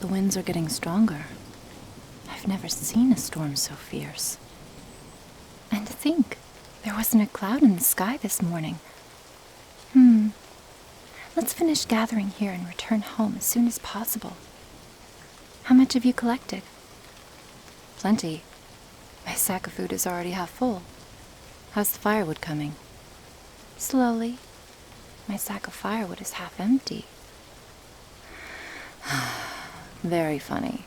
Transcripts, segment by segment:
winds are getting stronger. I've never seen a storm so fierce. And to think, there wasn't a cloud in the sky this morning. Let's finish gathering here and return home as soon as possible. How much have you collected? Plenty. My sack of food is already half full. How's the firewood coming? Slowly. My sack of firewood is half empty. Very funny.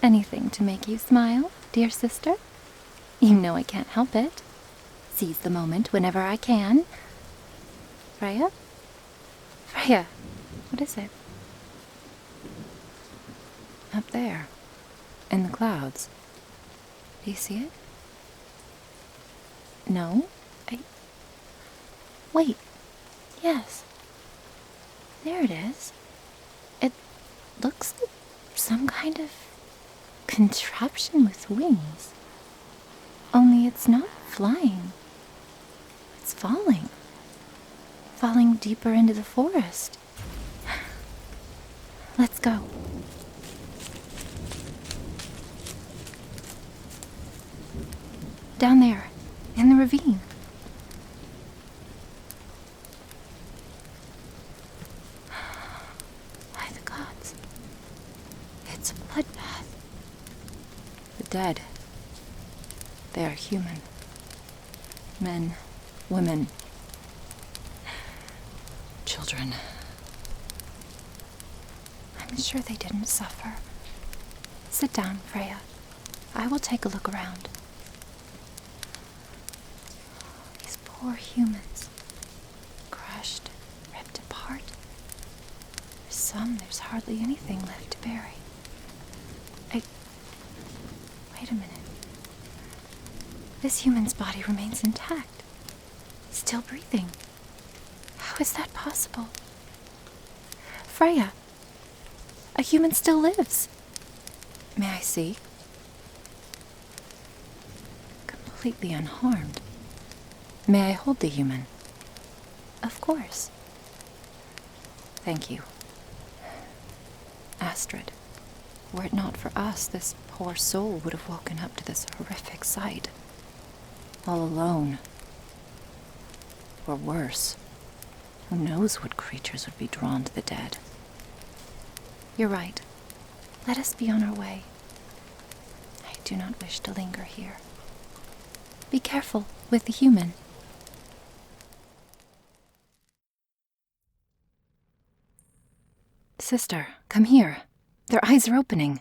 Anything to make you smile, dear sister? You know I can't help it. Seize the moment whenever I can. Freya? Freya, what is it? Up there, in the clouds. Do you see it? No? Wait. Yes. There it is. It looks like some kind of contraption with wings. Only it's not flying. It's falling. Falling deeper into the forest. Let's go. Down there, in the ravine. By the gods. It's a bloodbath. The dead. They are human. Men, women, children. I'm sure they didn't suffer. Sit down, Freya. I will take a look around. These poor humans. Crushed, ripped apart. For some, there's hardly anything left to bury. Wait a minute. This human's body remains intact. Still breathing. How is that possible? Freya! A human still lives. May I see? Completely unharmed. May I hold the human? Of course. Thank you. Astrid, were it not for us, this poor soul would have woken up to this horrific sight. All alone. Or worse. Who knows what creatures would be drawn to the dead? You're right. Let us be on our way. I do not wish to linger here. Be careful with the human. Sister, come here. Their eyes are opening.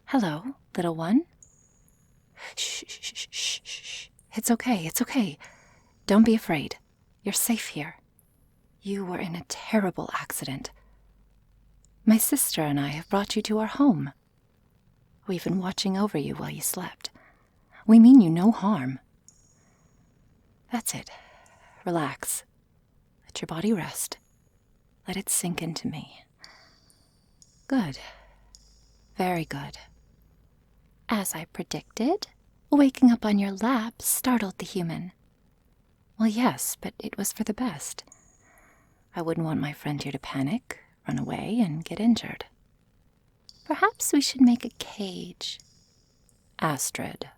Hello, little one. Shh, shh, shh, shh, shh. It's okay, it's okay. Don't be afraid. You're safe here. You were in a terrible accident. My sister and I have brought you to our home. We've been watching over you while you slept. We mean you no harm. That's it. Relax. Let your body rest. Let it sink into me. Good. Very good. As I predicted, waking up on your lap startled the human. Well, yes, but it was for the best. I wouldn't want my friend here to panic, run away, and get injured. Perhaps we should make a cage. Astrid.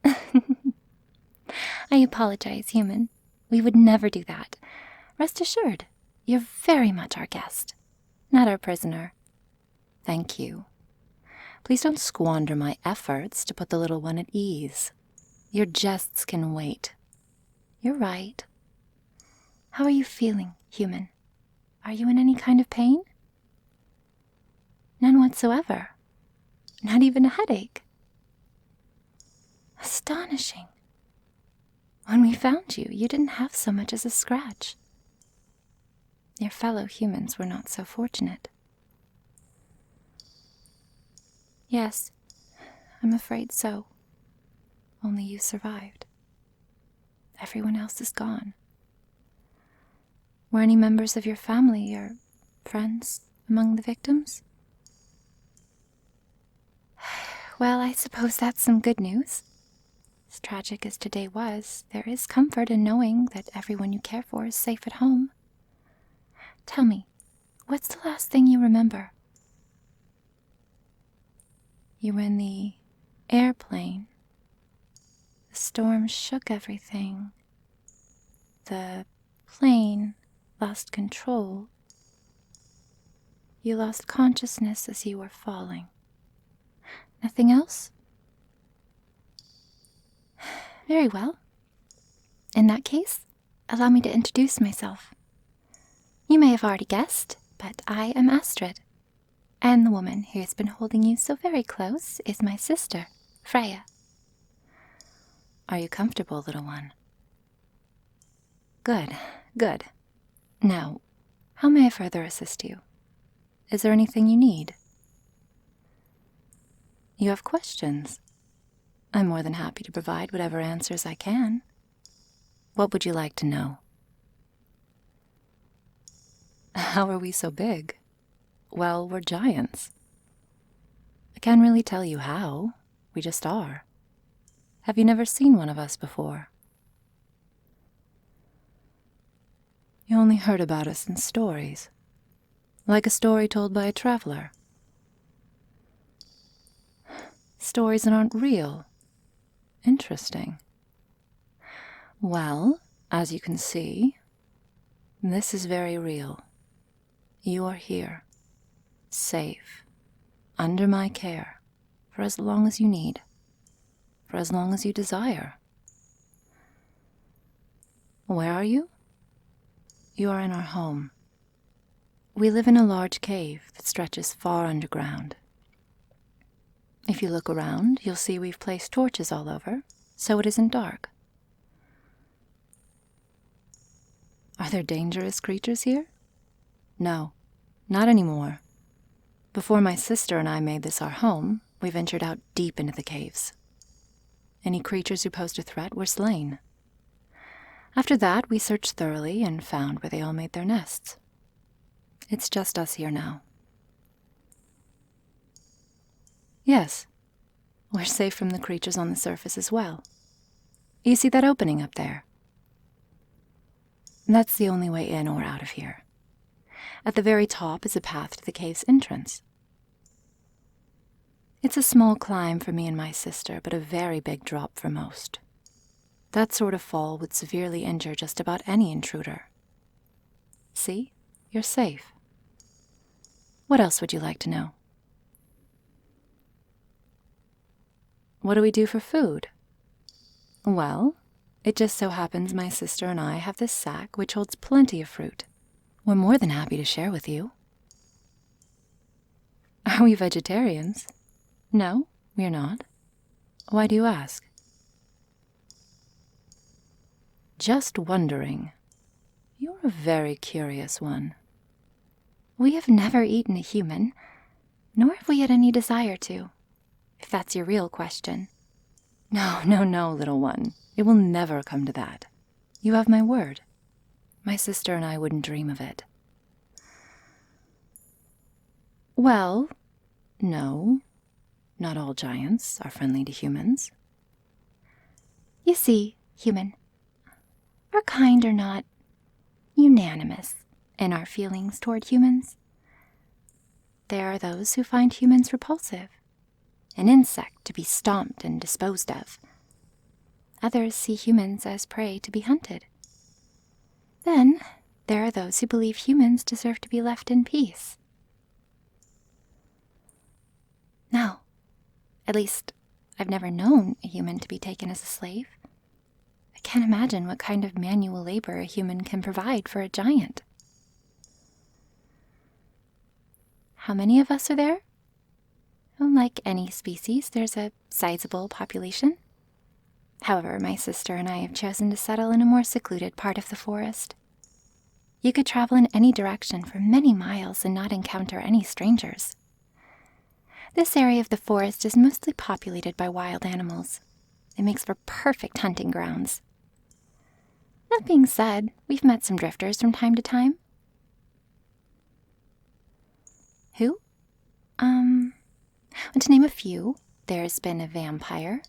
I apologize, human. We would never do that. Rest assured, you're very much our guest, not our prisoner. Thank you. Please don't squander my efforts to put the little one at ease. Your jests can wait. You're right. How are you feeling, human? Are you in any kind of pain? None whatsoever. Not even a headache. Astonishing. When we found you, you didn't have so much as a scratch. Your fellow humans were not so fortunate. Yes, I'm afraid so. Only you survived. Everyone else is gone. Were any members of your family or friends among the victims? Well, I suppose that's some good news. As tragic as today was, there is comfort in knowing that everyone you care for is safe at home. Tell me, what's the last thing you remember? You were in the airplane. The storm shook everything. The plane lost control. You lost consciousness as you were falling. Nothing else? Very well. In that case, allow me to introduce myself. You may have already guessed, but I am Astrid, and the woman who has been holding you so very close is my sister, Freya. Are you comfortable, little one? Good, good. Now, how may I further assist you? Is there anything you need? You have questions? I'm more than happy to provide whatever answers I can. What would you like to know? How are we so big? Well, we're giants. I can't really tell you how. We just are. Have you never seen one of us before? You only heard about us in stories, like a story told by a traveler. Stories that aren't real. Interesting. Well, as you can see, this is very real. You are here, safe, under my care, for as long as you need, for as long as you desire. Where are you? You are in our home. We live in a large cave that stretches far underground. If you look around, you'll see we've placed torches all over, so it isn't dark. Are there dangerous creatures here? No, not anymore. Before my sister and I made this our home, we ventured out deep into the caves. Any creatures who posed a threat were slain. After that, we searched thoroughly and found where they all made their nests. It's just us here now. Yes, we're safe from the creatures on the surface as well. You see that opening up there? That's the only way in or out of here. At the very top is a path to the cave's entrance. It's a small climb for me and my sister, but a very big drop for most. That sort of fall would severely injure just about any intruder. See? You're safe. What else would you like to know? What do we do for food? Well, it just so happens my sister and I have this sack which holds plenty of fruit. We're more than happy to share with you. Are we vegetarians? No, we're not. Why do you ask? Just wondering. You're a very curious one. We have never eaten a human, nor have we had any desire to, if that's your real question. No, little one. It will never come to that. You have my word. My sister and I wouldn't dream of it. Well, no. Not all giants are friendly to humans. You see, human, our kind are not unanimous in our feelings toward humans. There are those who find humans repulsive, an insect to be stomped and disposed of. Others see humans as prey to be hunted. Then there are those who believe humans deserve to be left in peace. No, at least I've never known a human to be taken as a slave. I can't imagine what kind of manual labor a human can provide for a giant. How many of us are there? Well, like any species, there's a sizable population. However, my sister and I have chosen to settle in a more secluded part of the forest. You could travel in any direction for many miles and not encounter any strangers. This area of the forest is mostly populated by wild animals. It makes for perfect hunting grounds. That being said, we've met some drifters from time to time. Who? To name a few, there's been a vampire,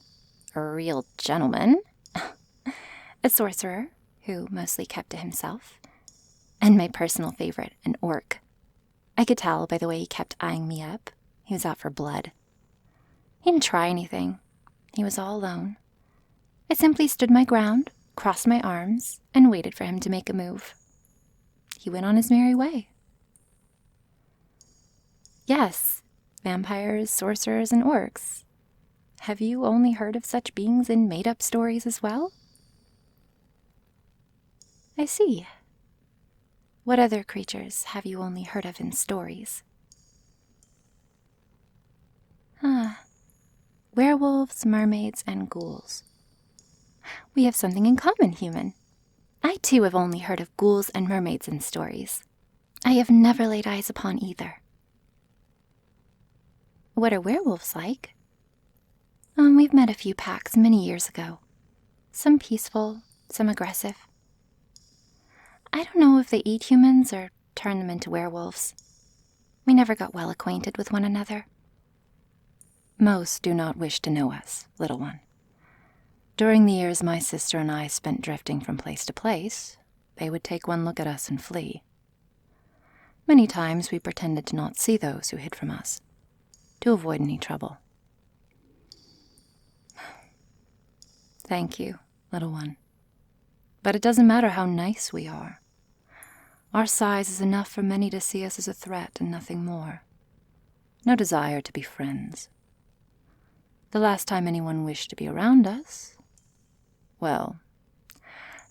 a real gentleman, a sorcerer, who mostly kept to himself, and my personal favorite, an orc. I could tell by the way he kept eyeing me up. He was out for blood. He didn't try anything. He was all alone. I simply stood my ground, crossed my arms, and waited for him to make a move. He went on his merry way. Yes, vampires, sorcerers, and orcs. Have you only heard of such beings in made-up stories as well? I see. What other creatures have you only heard of in stories? Werewolves, mermaids, and ghouls. We have something in common, human. I too have only heard of ghouls and mermaids in stories. I have never laid eyes upon either. What are werewolves like? We've met a few packs many years ago. Some peaceful, some aggressive. I don't know if they eat humans or turn them into werewolves. We never got well acquainted with one another. Most do not wish to know us, little one. During the years my sister and I spent drifting from place to place, they would take one look at us and flee. Many times we pretended to not see those who hid from us, to avoid any trouble. Thank you, little one. But it doesn't matter how nice we are. Our size is enough for many to see us as a threat and nothing more. No desire to be friends. The last time anyone wished to be around us, well,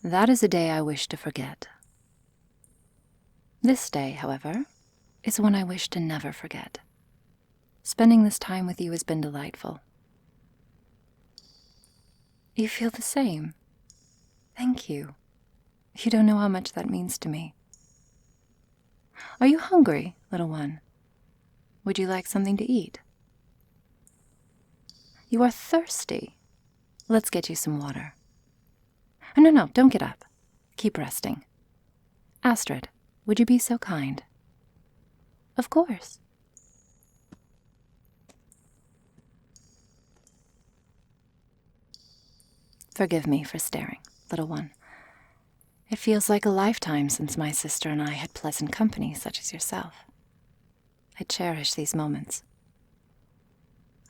that is a day I wish to forget. This day, however, is one I wish to never forget. Spending this time with you has been delightful. You feel the same. Thank you. You don't know how much that means to me. Are you hungry, little one? Would you like something to eat? You are thirsty. Let's get you some water. No, don't get up. Keep resting. Astrid, would you be so kind? Of course. Forgive me for staring, little one. It feels like a lifetime since my sister and I had pleasant company such as yourself. I cherish these moments.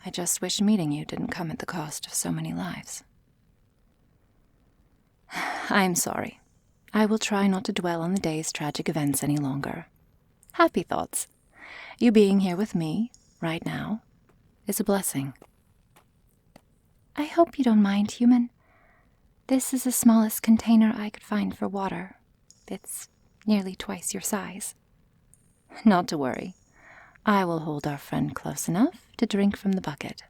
I just wish meeting you didn't come at the cost of so many lives. I am sorry. I will try not to dwell on the day's tragic events any longer. Happy thoughts. You being here with me, right now, is a blessing. I hope you don't mind, human. This is the smallest container I could find for water. It's nearly twice your size. Not to worry. I will hold our friend close enough to drink from the bucket.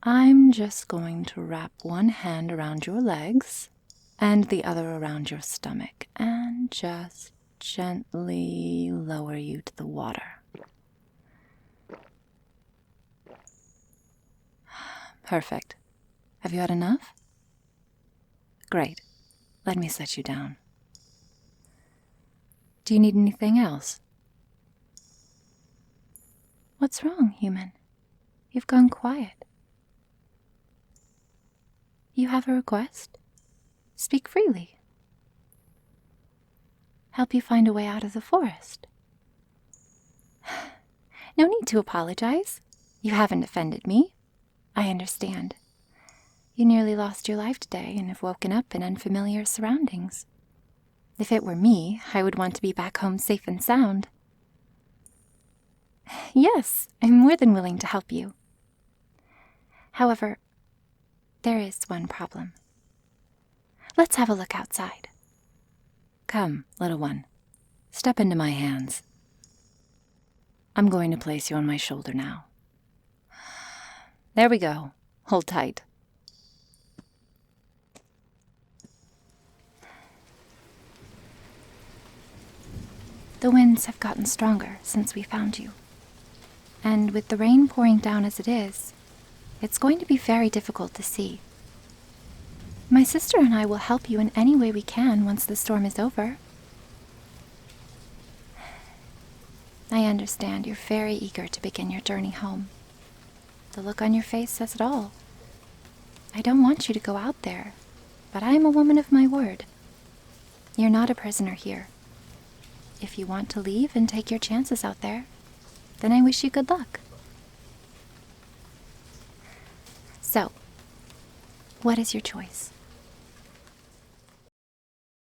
I'm just going to wrap one hand around your legs and the other around your stomach and just gently lower you to the water. Perfect. Have you had enough? Great. Let me set you down. Do you need anything else? What's wrong, human? You've gone quiet. You have a request? Speak freely. Help you find a way out of the forest. No need to apologize. You haven't offended me. I understand. You nearly lost your life today and have woken up in unfamiliar surroundings. If it were me, I would want to be back home safe and sound. Yes, I'm more than willing to help you. However, there is one problem. Let's have a look outside. Come, little one. Step into my hands. I'm going to place you on my shoulder now. There we go. Hold tight. The winds have gotten stronger since we found you. And with the rain pouring down as it is, it's going to be very difficult to see. My sister and I will help you in any way we can once the storm is over. I understand you're very eager to begin your journey home. The look on your face says it all. I don't want you to go out there, but I am a woman of my word. You're not a prisoner here. If you want to leave and take your chances out there, then I wish you good luck. So, what is your choice?